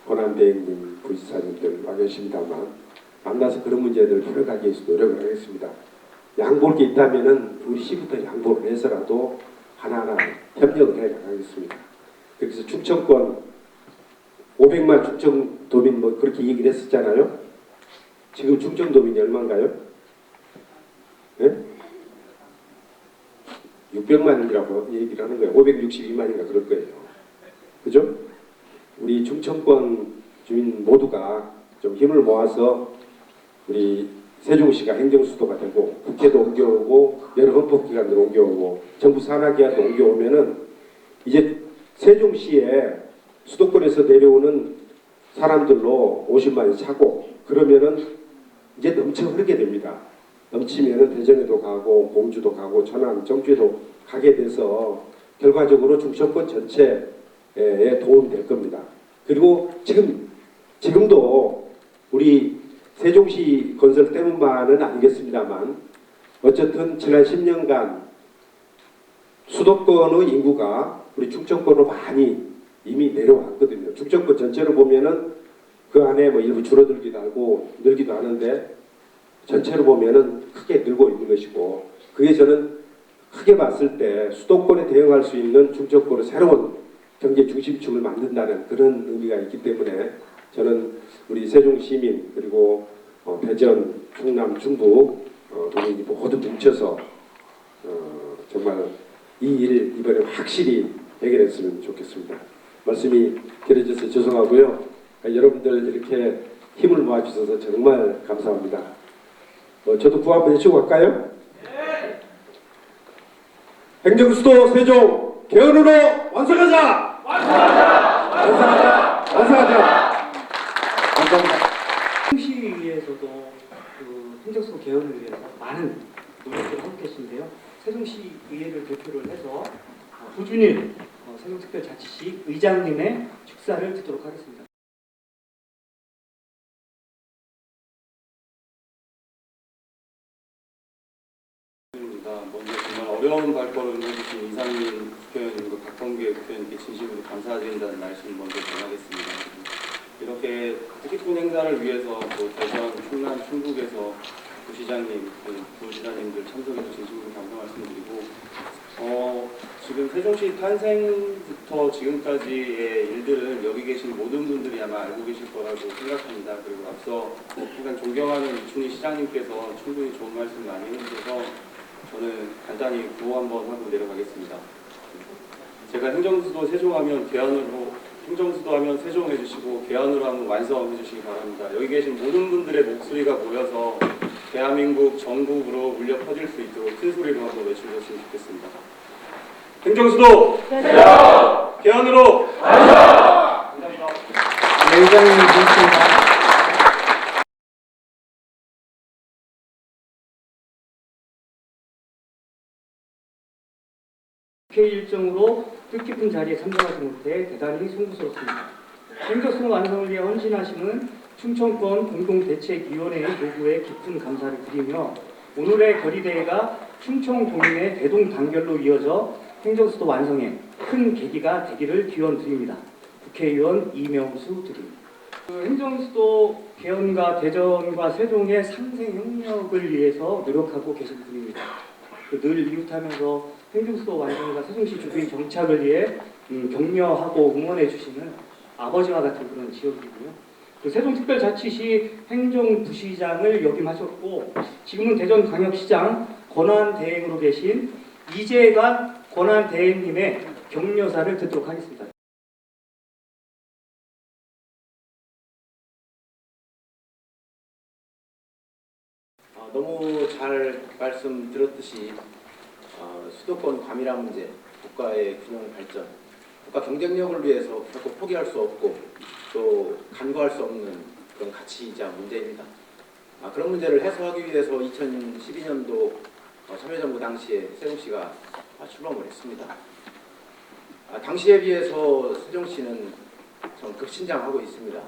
권한대행님 부지사님들 와 계십니다만 만나서 그런 문제들을 풀어가기 위해서 노력을 하겠습니다. 양보할 게 있다면은 우리 시부터 양보를 해서라도 하나하나 협력을 해 나가겠습니다. 그래서 충청권 500만 충청도민 뭐 그렇게 얘기를 했었잖아요. 지금 충청도민이 얼마인가요? 네? 600만이라고 얘기를 하는 거예요. 562만인가 그럴 거예요. 그죠? 우리 충청권 주민 모두가 좀 힘을 모아서 우리 세종시가 행정수도가 되고 국회도 옮겨오고 여러 헌법기관도 옮겨오고 정부 산하기관도 옮겨오면은 이제 세종시에 수도권에서 내려오는 사람들로 50만이 차고 그러면은 이제 넘쳐 흐르게 됩니다. 넘치면은 대전에도 가고 공주도 가고 천안, 정주에도 가게 돼서 결과적으로 충청권 전체에 도움이 될 겁니다. 그리고 지금도 우리 세종시 건설 때문만은 아니겠습니다만 어쨌든 지난 10년간 수도권의 인구가 우리 충청권으로 많이 이미 내려왔거든요. 충청권 전체로 보면은 그 안에 뭐 일부 줄어들기도 하고 늘기도 하는데 전체로 보면은 크게 늘고 있는 것이고 그게 저는 크게 봤을 때 수도권에 대응할 수 있는 충청권의 새로운 경제 중심축을 만든다는 그런 의미가 있기 때문에 저는 우리 세종 시민 그리고 대전, 충남, 충북 도민이 모두 뭉쳐서 정말 이 일을 이번에 확실히 해결했으면 좋겠습니다. 말씀이 길어져서 죄송하고요. 여러분들 이렇게 힘을 모아주셔서 정말 감사합니다. 저도 구호 한번 해주고 갈까요? 네. 행정수도 세종 개헌으로 완성하자! 완성하자! 감사합니다. 세종시의회에서도 그 행정수도 개헌을 위해서 많은 노력을 하고 계신데요. 세종시의회를 대표를 해서 후준일 세종특별자치시 의장님의 축사를 듣도록 하겠습니다. 먼저 정말 어려운 발걸음을 해주신 이상민 국회의원님과 박범계 국회의원님께 진심으로 감사드린다는 말씀 먼저 전하겠습니다. 이렇게 뜻깊은 행사를 위해서 또 대전, 충남, 충북에서 부시장님, 부지사님들 참석해서 진심으로 감사 말씀드리고 지금 세종시 탄생부터 지금까지의 일들은 여기 계신 모든 분들이 아마 알고 계실 거라고 생각합니다. 그리고 앞서 일단 존경하는 이춘희 시장님께서 충분히 좋은 말씀 많이 해주셔서 저는 간단히 구호 한번 하고 내려가겠습니다. 제가 행정수도 세종하면 개헌으로, 행정수도 하면 세종해 주시고 개헌으로 하면 완성해 주시기 바랍니다. 여기 계신 모든 분들의 목소리가 모여서 대한민국 전국으로 울려 퍼질 수 있도록 큰 소리로 한번 외쳐주셨으면 좋겠습니다. 행정수도 세종! 개헌으로 완성! 감사합니다. 네, 의장님 고맙습니다. 국회 일정으로 뜻깊은 자리에 참석하지 못해 대단히 송구스럽습니다. 행정수도 완성을 위해 헌신하시는 충청권 공동대책위원회의 요구에 깊은 감사를 드리며 오늘의 결의대회가 충청도민의 대동단결로 이어져 행정수도 완성에 큰 계기가 되기를 기원드립니다. 국회의원 이명수 드립니다. 그 행정수도 개헌과 대전과 세종의 상생 협력을 위해서 노력하고 계신 분입니다. 늘 이웃하면서 행정수도 완성과 세종시 주민 정착을 위해 격려하고 응원해 주시는 아버지와 같은 그런 지역이고요. 그 세종특별자치시 행정부시장을 역임하셨고 지금은 대전광역시장 권한대행으로 계신 이재관 권한대행님의 격려사를 듣도록 하겠습니다. 너무 잘 말씀드렸듯이 수도권 과밀화 문제, 국가의 균형 발전, 국가 경쟁력을 위해서 결코 포기할 수 없고 또 간과할 수 없는 그런 가치이자 문제입니다. 그런 문제를 해소하기 위해서 2012년도 참여정부 당시에 세종시가 출범을 했습니다. 당시에 비해서 세종시는 좀 급신장하고 있습니다.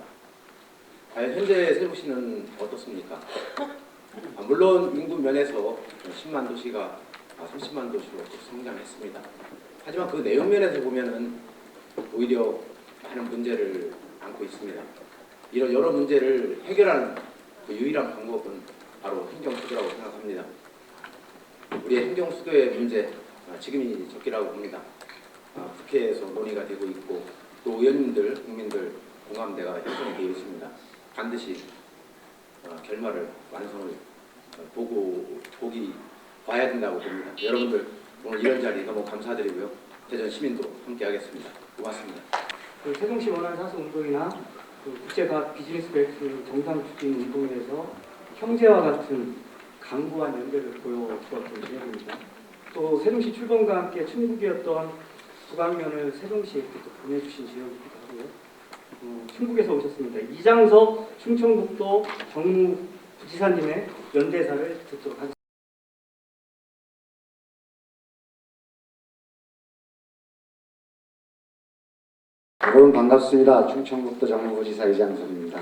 과연 현재 세종시는 어떻습니까? 물론 인구 면에서 10만 도시가 30만 도시로 성장했습니다. 하지만 그 내용 면에서 보면은 오히려 많은 문제를 안고 있습니다. 이런 여러 문제를 해결하는 그 유일한 방법은 바로 행정수도라고 생각합니다. 우리의 행정수도의 문제 지금이 적기라고 봅니다. 국회에서 논의가 되고 있고 또 의원님들, 국민들 공감대가 형성이 되어 있습니다. 반드시 결말을 완성을 보기 봐야 된다고 봅니다. 여러분들 오늘 이런 자리 너무 감사드리고요. 대전 시민도 함께하겠습니다. 고맙습니다. 그 세종시 원안 사수 운동이나 그 국제과학 비즈니스 벨트 정상 추진 운동에서 형제와 같은 강구한 연대를 보여주었던 지역입니다. 또 세종시 출범과 함께 충북이었던 북안면을 세종시에 또 보내주신 지역이기도 하고요. 충북에서 오셨습니다. 이장석 충청북도 정무부지사님의 연대사를 듣도록 하겠습니다. 여러분 반갑습니다. 충청북도 정무부지사 이장석입니다.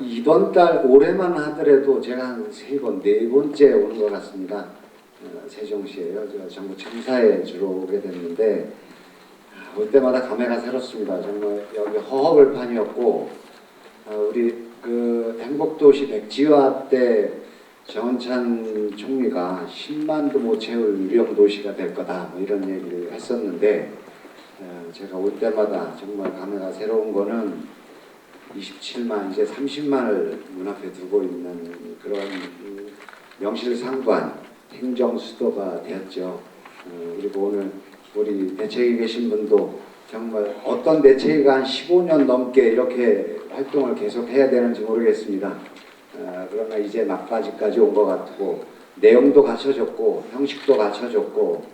이번 달 올해만 하더라도 제가 한 3번, 4번째 오는 것 같습니다. 세종시에요. 제가 정부 청사에 주로 오게 됐는데 올 때마다 감회가 새롭습니다. 정말 여기 허허벌판이었고 우리 그 행복도시 백지화 때 정원찬 총리가 10만도 못 채울 유령도시가 될 거다 뭐 이런 얘기를 했었는데 제가 올 때마다 정말 감회가 새로운 거는 27만 이제 30만을 눈앞에 두고 있는 그런 명실상부한 행정수도가 되었죠. 그리고 오늘 우리 대책위 계신 분도 정말 어떤 대책위가 한 15년 넘게 이렇게 활동을 계속 해야 되는지 모르겠습니다. 그러나 이제 막바지까지 온 것 같고 내용도 갖춰졌고 형식도 갖춰졌고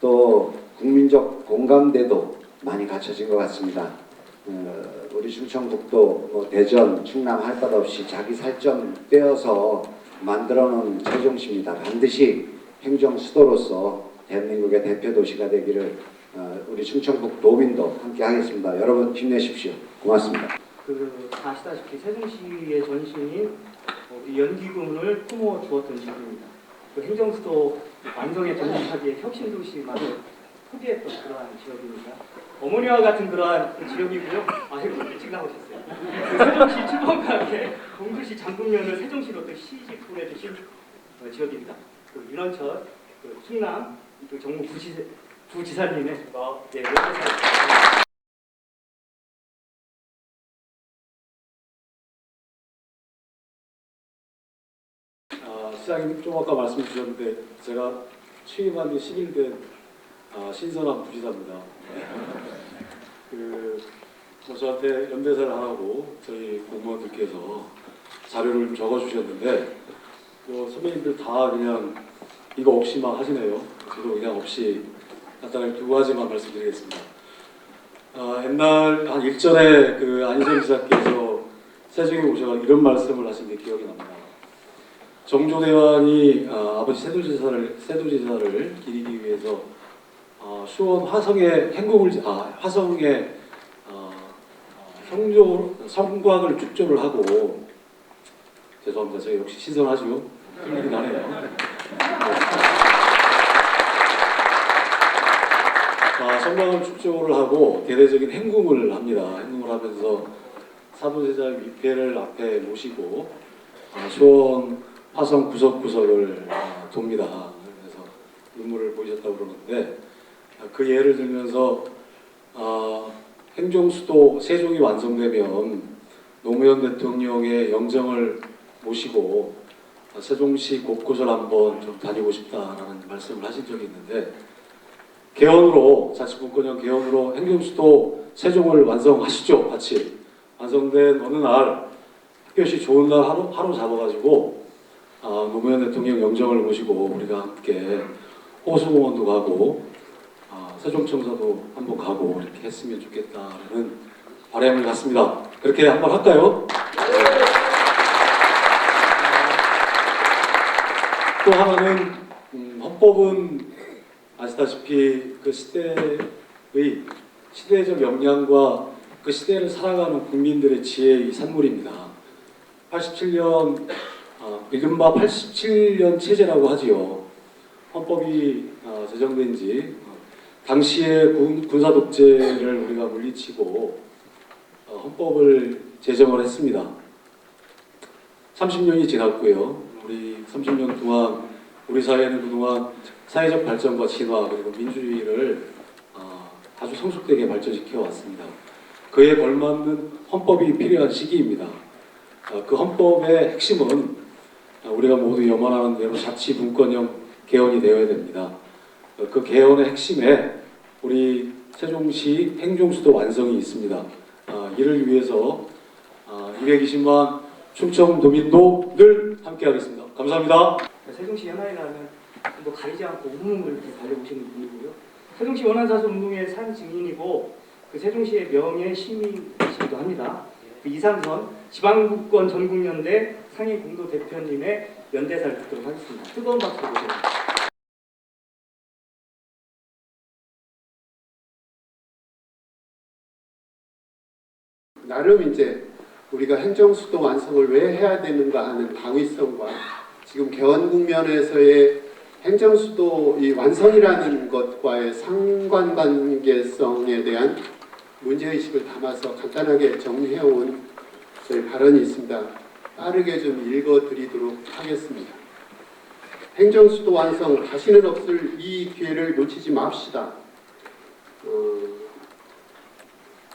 또 국민적 공감대도 많이 갖춰진 것 같습니다. 우리 충청북도 뭐 대전, 충남 할 것 없이 자기 살점 떼어서 만들어놓은 세종시입니다. 반드시 행정수도로서 대한민국의 대표 도시가 되기를 우리 충청북 도민도 함께 하겠습니다. 여러분 힘내십시오. 고맙습니다. 아시다시피 세종시의 전신인 우리 연기군을 품어 주었던 지역입니다. 그 행정수도 완성에 전념하기에 혁신도시만을 포기했던 그러한 지역입니다. 어머니와 같은 그러한 지역이고요. 일찍 나오셨어요. 세종시 출범과 함께 공주시 장군면을 세종시로 또 시집보내 주신 지역입니다. 윤원철 충남 정무부지사님의 연대사. 시장님 좀 아까 말씀 주셨는데 제가 취임한 지 10일 된 신선한 부지사입니다. 저한테 연대사를 하라고 저희 공무원들께서 자료를 좀 적어주셨는데 선배님들 다 그냥 이거 없이 막 하시네요. 저도 그냥 없이 간단하게 2가지만 말씀드리겠습니다. 옛날 한 일전에 그 안희정 지사께서 세종에 오셔서 이런 말씀을 하신 게 기억이 납니다. 정조대왕이 아버지 세도지사를 기리기 위해서 수원 화성에 화성에 성곽을 축조를 하고 죄송합니다. 제가 역시 신선하죠. 틀리긴 하네요. 성곽을 축조를 하고 대대적인 행궁을 합니다. 행궁을 하면서 사도세자 위패를 앞에 모시고 수원 화성 구석구석을 돕니다. 그래서 눈물을 보이셨다고 그러는데 그 예를 들면서 행정수도 세종이 완성되면 노무현 대통령의 영정을 모시고 세종시 곳곳을 한번 좀 다니고 싶다라는 말씀을 하신 적이 있는데 개헌으로 자치분권형 개헌으로 행정수도 세종을 완성하시죠. 같이 완성된 어느 날 햇볕이 좋은 날 하루 잡아가지고 노무현 대통령 영정을 모시고 우리가 함께 호수공원도 가고 세종청사도 한번 가고 이렇게 했으면 좋겠다라는 바람을 갖습니다. 그렇게 한번 할까요? 또 하나는 헌법은 아시다시피 그 시대의 시대적 역량과 그 시대를 살아가는 국민들의 지혜의 산물입니다. 87년 이른바 87년 체제라고 하지요. 헌법이 제정된 지 당시의 군사 독재를 우리가 물리치고 헌법을 제정을 했습니다. 30년이 지났고요. 우리 30년 동안 우리 사회는 그동안 사회적 발전과 진화 그리고 민주주의를 아주 성숙되게 발전시켜 왔습니다. 그에 걸맞는 헌법이 필요한 시기입니다. 그 헌법의 핵심은 우리가 모두 염원하는 대로 자치분권형 개헌이 되어야 됩니다. 그 개헌의 핵심에 우리 세종시 행정수도 완성이 있습니다. 이를 위해서 220만 충청도민도 늘 함께하겠습니다. 감사합니다. 세종시 현안이라면 뭐 가리지 않고 우문을 이렇게 달려오시는 분이고요. 세종시 원안사수 운동의 산 증인이고 그 세종시의 명예 시민이시기도 합니다. 그 이상선 지방국권 전국연대 상임공도 대표님의 연대사를 듣도록 하겠습니다. 뜨거운 박수로 모십니다. 나름 이제 우리가 행정수도 완성을 왜 해야 되는가 하는 당위성과 지금 개헌 국면에서의 행정수도 이 완성이라는 것과의 상관관계성에 대한 문제의식을 담아서 간단하게 정리해온 저희 발언이 있습니다. 빠르게 좀 읽어드리도록 하겠습니다. 행정수도 완성, 다시는 없을 이 기회를 놓치지 맙시다.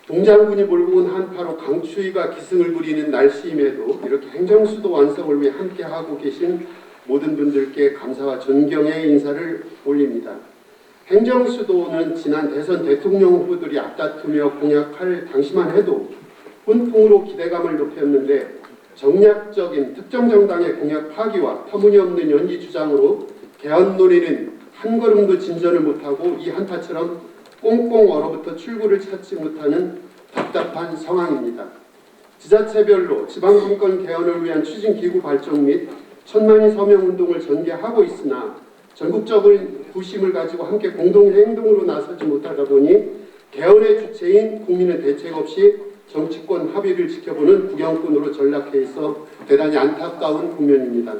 동장군이 몰고 온 한파로 강추위가 기승을 부리는 날씨임에도 이렇게 행정수도 완성을 위해 함께하고 계신 모든 분들께 감사와 존경의 인사를 올립니다. 행정수도는 지난 대선 대통령 후보들이 앞다투며 공약할 당시만 해도 훈풍으로 기대감을 높였는데 정략적인 특정 정당의 공약 파기와 터무니없는 연기 주장으로 개헌 논의는 한 걸음도 진전을 못하고 이 한파처럼 꽁꽁 얼어붙어 출구를 찾지 못하는 답답한 상황입니다. 지자체별로 지방분권 개헌을 위한 추진기구 발족 및 천만인 서명운동을 전개하고 있으나 전국적인 부심을 가지고 함께 공동행동으로 나서지 못하다 보니 개헌의 주체인 국민은 대책 없이 정치권 합의를 지켜보는 구경꾼으로 전락해 있어 대단히 안타까운 국면입니다.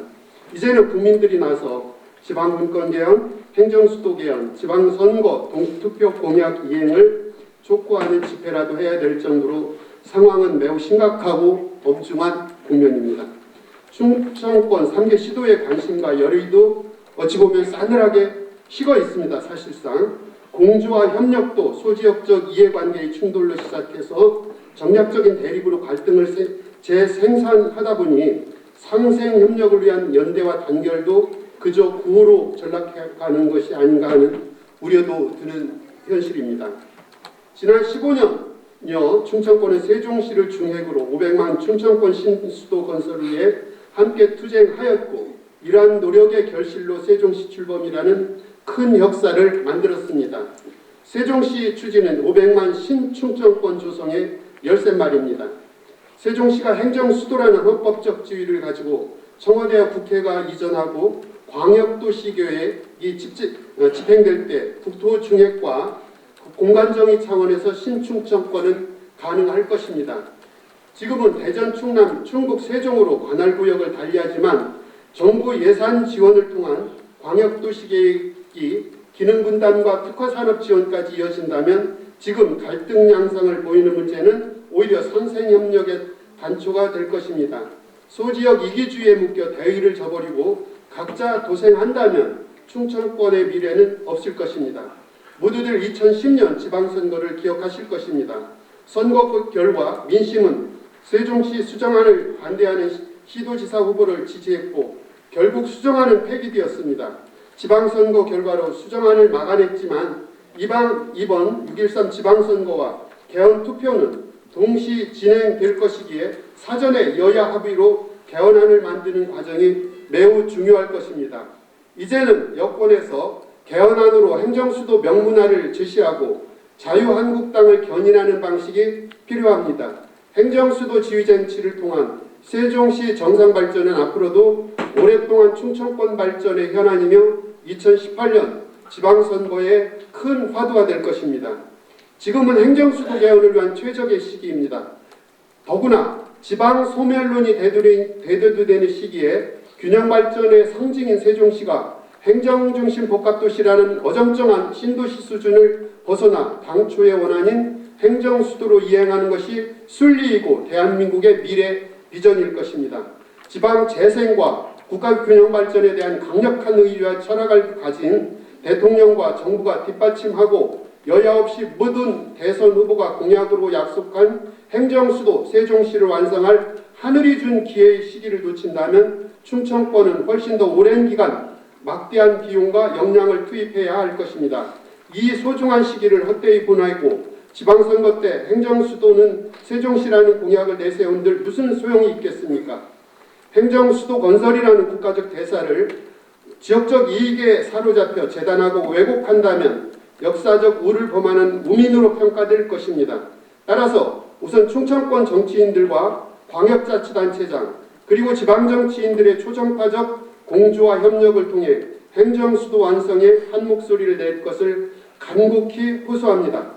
이제는 국민들이 나서 지방분권 개헌, 행정수도 개헌, 지방선거, 동투표 공약 이행을 촉구하는 집회라도 해야 될 정도로 상황은 매우 심각하고 엄중한 국면입니다. 충청권 3개 시도의 관심과 열의도 어찌 보면 싸늘하게 식어 있습니다. 사실상 공조와 협력도 소지역적 이해관계의 충돌로 시작해서 정략적인 대립으로 갈등을 재생산하다 보니 상생협력을 위한 연대와 단결도 그저 구호로 전락해가는 것이 아닌가 하는 우려도 드는 현실입니다. 지난 15년여 충청권은 세종시를 중핵으로 500만 충청권 신수도 건설을 위해 함께 투쟁하였고 이러한 노력의 결실로 세종시 출범이라는 큰 역사를 만들었습니다. 세종시 추진은 500만 신충청권 조성의 열쇠말입니다. 세종시가 행정수도라는 헌법적 지위를 가지고 청와대와 국회가 이전하고 광역도시계획이 집행될 때 국토중획과 공간정의 차원에서 신충청권은 가능할 것입니다. 지금은 대전, 충남, 충북, 세종으로 관할구역을 달리하지만 정부 예산 지원을 통한 광역도시계획이 기능분담과 특화산업 지원까지 이어진다면 지금 갈등 양상을 보이는 문제는 오히려 상생협력에 단초가 될 것입니다. 소지역 이기주의에 묶여 대의를 저버리고 각자 도생한다면 충청권의 미래는 없을 것입니다. 모두들 2010년 지방선거를 기억하실 것입니다. 선거 결과 민심은 세종시 수정안을 반대하는 시도지사 후보를 지지했고 결국 수정안은 폐기되었습니다. 지방선거 결과로 수정안을 막아냈지만 이번 6.13 지방선거와 개헌 투표는 동시 진행될 것이기에 사전에 여야 합의로 개헌안을 만드는 과정이 매우 중요할 것입니다. 이제는 여권에서 개헌안으로 행정수도 명문화를 제시하고 자유한국당을 견인하는 방식이 필요합니다. 행정수도 지휘정치를 통한 세종시 정상발전은 앞으로도 오랫동안 충청권 발전의 현안이며 2018년 지방선거의 큰 화두가 될 것입니다. 지금은 행정수도 개헌을 위한 최적의 시기입니다. 더구나 지방 소멸론이 대두되는 시기에 균형발전의 상징인 세종시가 행정중심 복합도시라는 어정쩡한 신도시 수준을 벗어나 당초의 원안인 행정수도로 이행하는 것이 순리이고 대한민국의 미래 비전일 것입니다. 지방 재생과 국가균형발전에 대한 강력한 의지와 철학을 가진 대통령과 정부가 뒷받침하고 여야 없이 모든 대선 후보가 공약으로 약속한 행정수도 세종시를 완성할 하늘이 준 기회의 시기를 놓친다면 충청권은 훨씬 더 오랜 기간 막대한 비용과 역량을 투입해야 할 것입니다. 이 소중한 시기를 헛되이 보내고 지방선거 때 행정수도는 세종시라는 공약을 내세운들 무슨 소용이 있겠습니까? 행정수도 건설이라는 국가적 대사를 지역적 이익에 사로잡혀 재단하고 왜곡한다면 역사적 우를 범하는 무민으로 평가될 것입니다. 따라서 우선 충청권 정치인들과 광역자치단체장 그리고 지방정치인들의 초정파적 공조와 협력을 통해 행정수도 완성에 한 목소리를 낼 것을 간곡히 호소합니다.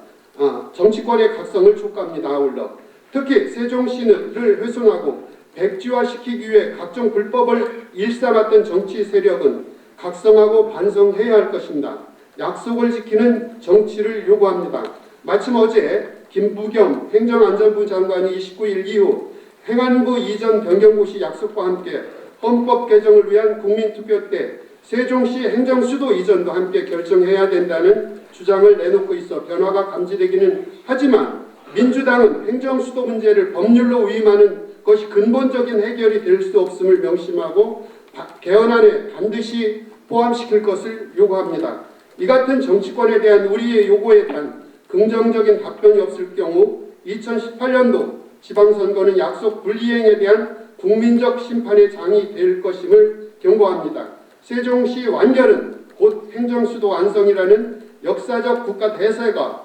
정치권의 각성을 촉구합니다. 아울러 특히 세종시를 훼손하고 백지화시키기 위해 각종 불법을 일삼았던 정치 세력은 각성하고 반성해야 할 것입니다. 약속을 지키는 정치를 요구합니다. 마침 어제 김부겸 행정안전부 장관이 29일 이후 행안부 이전 변경고시 약속과 함께 헌법 개정을 위한 국민투표 때 세종시 행정수도 이전도 함께 결정해야 된다는 주장을 내놓고 있어 변화가 감지되기는 하지만 민주당은 행정수도 문제를 법률로 위임하는 것이 근본적인 해결이 될 수 없음을 명심하고 개헌안에 반드시 포함시킬 것을 요구합니다. 이 같은 정치권에 대한 우리의 요구에 대한 긍정적인 답변이 없을 경우 2018년도 지방선거는 약속 불이행에 대한 국민적 심판의 장이 될 것임을 경고합니다. 세종시 완결은 곧 행정수도 완성이라는 역사적 국가 대사가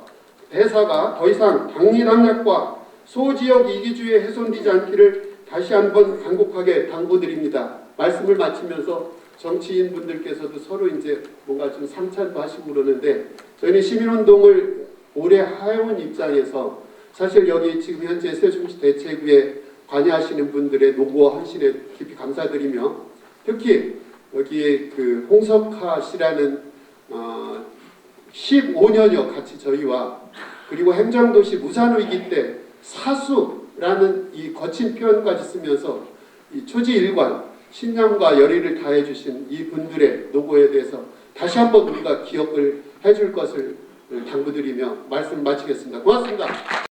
더 이상 당리당략과 소지역 이기주의에 훼손되지 않기를 다시 한번 간곡하게 당부드립니다. 말씀을 마치면서 정치인분들께서도 서로 이제 뭔가 좀 삼찬도 하시고 그러는데 저희는 시민운동을 오래 해온 입장에서 사실 여기 지금 현재 세종시 대체구에 관여하시는 분들의 노고와 헌신에 깊이 감사드리며 특히 여기에 그 홍석하 씨라는 15년여 같이 저희와 그리고 행정도시 무산위기 때 사수라는 이 거친 표현까지 쓰면서 이 초지일관 신념과 열의를 다해 주신 이 분들의 노고에 대해서 다시 한번 우리가 기억을 해줄 것을 당부드리며 말씀 마치겠습니다. 고맙습니다.